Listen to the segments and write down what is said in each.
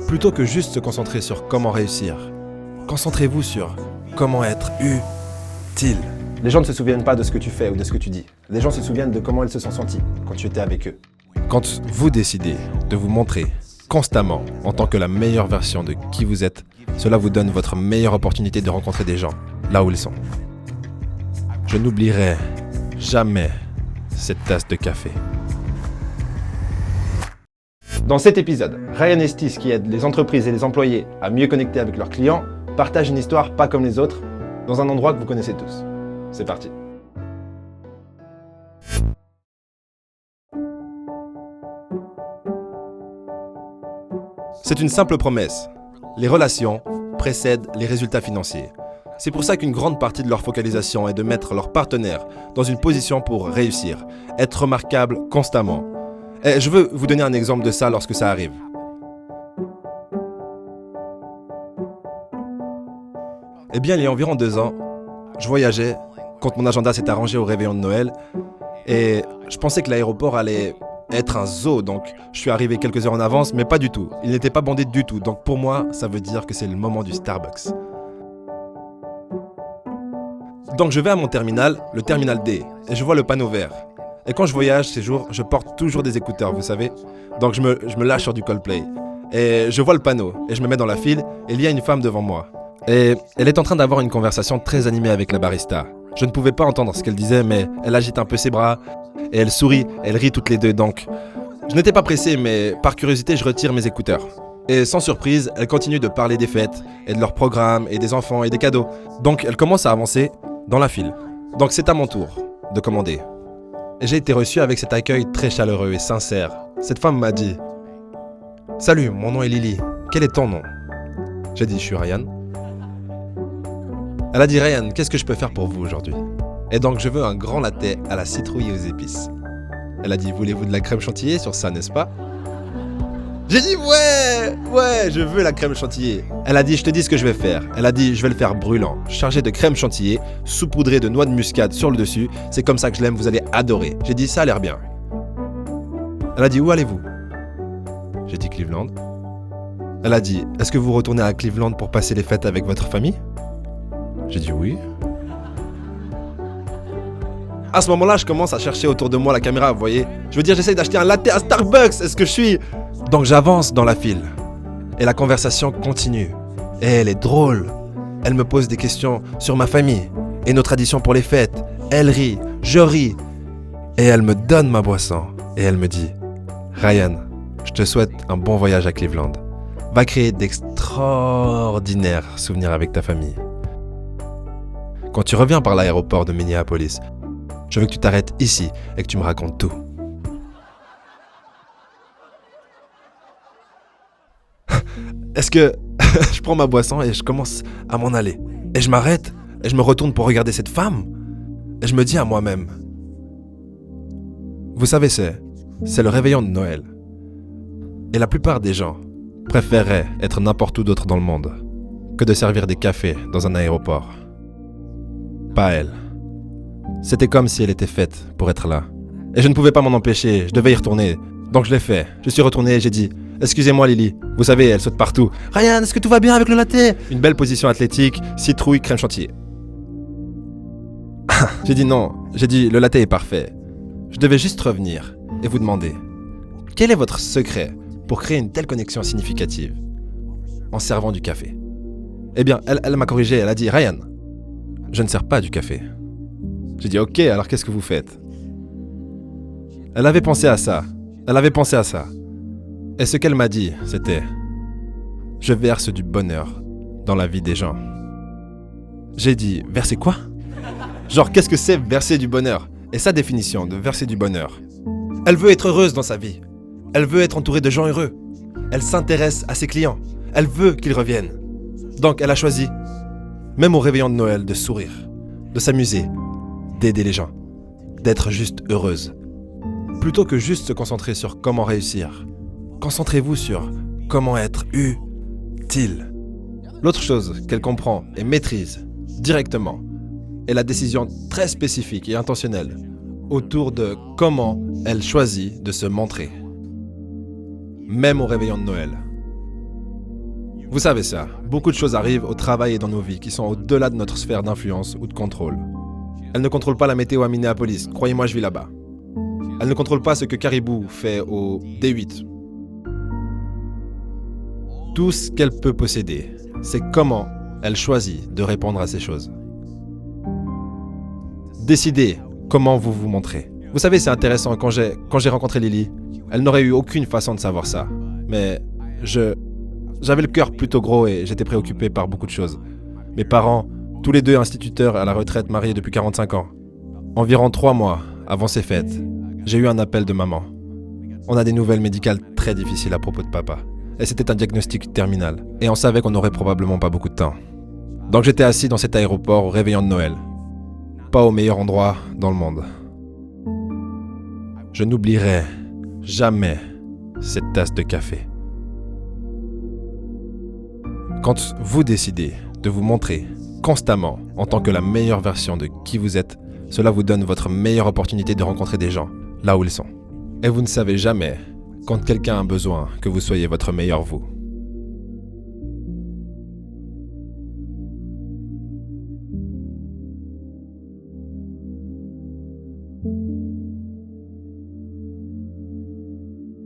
Plutôt que juste se concentrer sur comment réussir, concentrez-vous sur comment être utile. Les gens ne se souviennent pas de ce que tu fais ou de ce que tu dis. Les gens se souviennent de comment ils se sont sentis quand tu étais avec eux. Quand vous décidez de vous montrer constamment en tant que la meilleure version de qui vous êtes, cela vous donne votre meilleure opportunité de rencontrer des gens là où ils sont. Je n'oublierai jamais cette tasse de café. Dans cet épisode, Ryan Estis, qui aide les entreprises et les employés à mieux connecter avec leurs clients, partage une histoire pas comme les autres, dans un endroit que vous connaissez tous. C'est parti. C'est une simple promesse. Les relations précèdent les résultats financiers. C'est pour ça qu'une grande partie de leur focalisation est de mettre leur partenaire dans une position pour réussir, être remarquable constamment. Et je veux vous donner un exemple de ça lorsque ça arrive. Eh bien, il y a environ 2 ans, je voyageais quand mon agenda s'est arrangé au réveillon de Noël et je pensais que l'aéroport allait être un zoo, donc je suis arrivé quelques heures en avance, mais pas du tout. Il n'était pas bondé du tout, donc pour moi, ça veut dire que c'est le moment du Starbucks. Donc je vais à mon terminal, le terminal D, et je vois le panneau vert. Et quand je voyage ces jours, je porte toujours des écouteurs, vous savez. Donc je me lâche sur du Coldplay. Et je vois le panneau, et je me mets dans la file, et il y a une femme devant moi. Et elle est en train d'avoir une conversation très animée avec la barista. Je ne pouvais pas entendre ce qu'elle disait, mais elle agite un peu ses bras, et elle sourit, elle rit toutes les deux, donc... Je n'étais pas pressé, mais par curiosité, je retire mes écouteurs. Et sans surprise, elle continue de parler des fêtes, et de leurs programmes, et des enfants, et des cadeaux. Donc elle commence à avancer dans la file. Donc c'est à mon tour de commander. Et j'ai été reçu avec cet accueil très chaleureux et sincère. Cette femme m'a dit « Salut, mon nom est Lily. Quel est ton nom ?» J'ai dit « Je suis Ryan. » Elle a dit « Ryan, qu'est-ce que je peux faire pour vous aujourd'hui ?» Et donc je veux un grand latte à la citrouille et aux épices. Elle a dit « Voulez-vous de la crème chantilly sur ça, n'est-ce pas ?» J'ai dit ouais, je veux la crème chantilly. Elle a dit, je te dis ce que je vais faire. Elle a dit, je vais le faire brûlant, chargé de crème chantilly, saupoudré de noix de muscade sur le dessus. C'est comme ça que je l'aime, vous allez adorer. J'ai dit, ça a l'air bien. Elle a dit, où allez-vous? J'ai dit, Cleveland. Elle a dit, est-ce que vous retournez à Cleveland pour passer les fêtes avec votre famille? J'ai dit, oui. À ce moment-là, je commence à chercher autour de moi la caméra, vous voyez. Je veux dire, j'essaye d'acheter un latte à Starbucks. Est-ce que je suis... Donc j'avance dans la file. Et la conversation continue. Et elle est drôle. Elle me pose des questions sur ma famille et nos traditions pour les fêtes. Elle rit, je ris. Et elle me donne ma boisson. Et elle me dit, Ryan, je te souhaite un bon voyage à Cleveland. Va créer d'extraordinaires souvenirs avec ta famille. Quand tu reviens par l'aéroport de Minneapolis, je veux que tu t'arrêtes ici et que tu me racontes tout. Est-ce que je prends ma boisson et je commence à m'en aller. Et je m'arrête et je me retourne pour regarder cette femme. Et je me dis à moi-même, vous savez, c'est le réveillon de Noël. Et la plupart des gens préféreraient être n'importe où d'autre dans le monde que de servir des cafés dans un aéroport. Pas elle. C'était comme si elle était faite pour être là. Et je ne pouvais pas m'en empêcher, je devais y retourner. Donc je l'ai fait. Je suis retourné et j'ai dit, excusez-moi Lily, vous savez, elle saute partout. Ryan, est-ce que tout va bien avec le latte? Une belle position athlétique, citrouille, crème chantilly. J'ai dit non, j'ai dit le latte est parfait. Je devais juste revenir et vous demander, quel est votre secret pour créer une telle connexion significative en servant du café? Eh bien, elle m'a corrigé, elle a dit, Ryan, je ne sers pas du café. J'ai dit, ok, alors qu'est-ce que vous faites? Elle avait pensé à ça. Et ce qu'elle m'a dit, c'était, je verse du bonheur dans la vie des gens. J'ai dit, verser quoi? Genre, qu'est-ce que c'est verser du bonheur? Et sa définition de verser du bonheur. Elle veut être heureuse dans sa vie. Elle veut être entourée de gens heureux. Elle s'intéresse à ses clients. Elle veut qu'ils reviennent. Donc, elle a choisi, même au réveillon de Noël, de sourire, de s'amuser, d'aider les gens, d'être juste heureuse. Plutôt que juste se concentrer sur comment réussir, concentrez-vous sur comment être utile. L'autre chose qu'elle comprend et maîtrise directement est la décision très spécifique et intentionnelle autour de comment elle choisit de se montrer. Même au réveillon de Noël. Vous savez ça, beaucoup de choses arrivent au travail et dans nos vies qui sont au-delà de notre sphère d'influence ou de contrôle. Elle ne contrôle pas la météo à Minneapolis, croyez-moi, je vis là-bas. Elle ne contrôle pas ce que Caribou fait au D8. Tout ce qu'elle peut posséder, c'est comment elle choisit de répondre à ces choses. Décidez comment vous vous montrez. Vous savez, c'est intéressant, quand j'ai rencontré Lily, elle n'aurait eu aucune façon de savoir ça. Mais j'avais le cœur plutôt gros et j'étais préoccupé par beaucoup de choses. Mes parents, tous les deux instituteurs à la retraite, mariés depuis 45 ans. Environ 3 mois avant ces fêtes, j'ai eu un appel de maman. On a des nouvelles médicales très difficiles à propos de papa. Et c'était un diagnostic terminal. Et on savait qu'on n'aurait probablement pas beaucoup de temps. Donc j'étais assis dans cet aéroport au réveillon de Noël. Pas au meilleur endroit dans le monde. Je n'oublierai jamais cette tasse de café. Quand vous décidez de vous montrer constamment en tant que la meilleure version de qui vous êtes, cela vous donne votre meilleure opportunité de rencontrer des gens là où ils sont. Et vous ne savez jamais quand quelqu'un a besoin que vous soyez votre meilleur vous.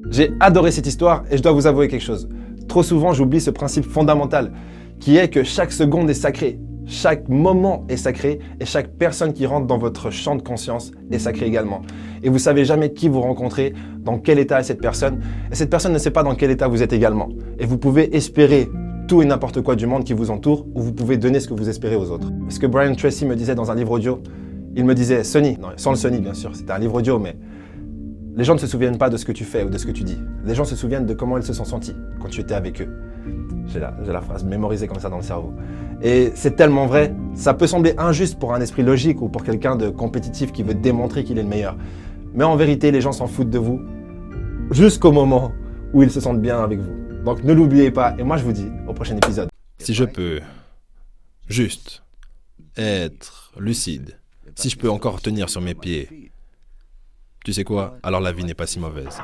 J'ai adoré cette histoire et je dois vous avouer quelque chose. Trop souvent, j'oublie ce principe fondamental qui est que chaque seconde est sacrée. Chaque moment est sacré et chaque personne qui rentre dans votre champ de conscience est sacrée également. Et vous savez jamais qui vous rencontrez, dans quel état est cette personne. Et cette personne ne sait pas dans quel état vous êtes également. Et vous pouvez espérer tout et n'importe quoi du monde qui vous entoure ou vous pouvez donner ce que vous espérez aux autres. Ce que Brian Tracy me disait dans un livre audio, il me disait « Sonny », non, sans le Sonny bien sûr, c'était un livre audio, mais les gens ne se souviennent pas de ce que tu fais ou de ce que tu dis. Les gens se souviennent de comment ils se sont sentis quand tu étais avec eux. J'ai la phrase mémorisée comme ça dans le cerveau. Et c'est tellement vrai, ça peut sembler injuste pour un esprit logique ou pour quelqu'un de compétitif qui veut démontrer qu'il est le meilleur. Mais en vérité, les gens s'en foutent de vous jusqu'au moment où ils se sentent bien avec vous. Donc ne l'oubliez pas et moi je vous dis au prochain épisode. Si je peux juste être lucide, si je peux encore tenir sur mes pieds, tu sais quoi? Alors la vie n'est pas si mauvaise.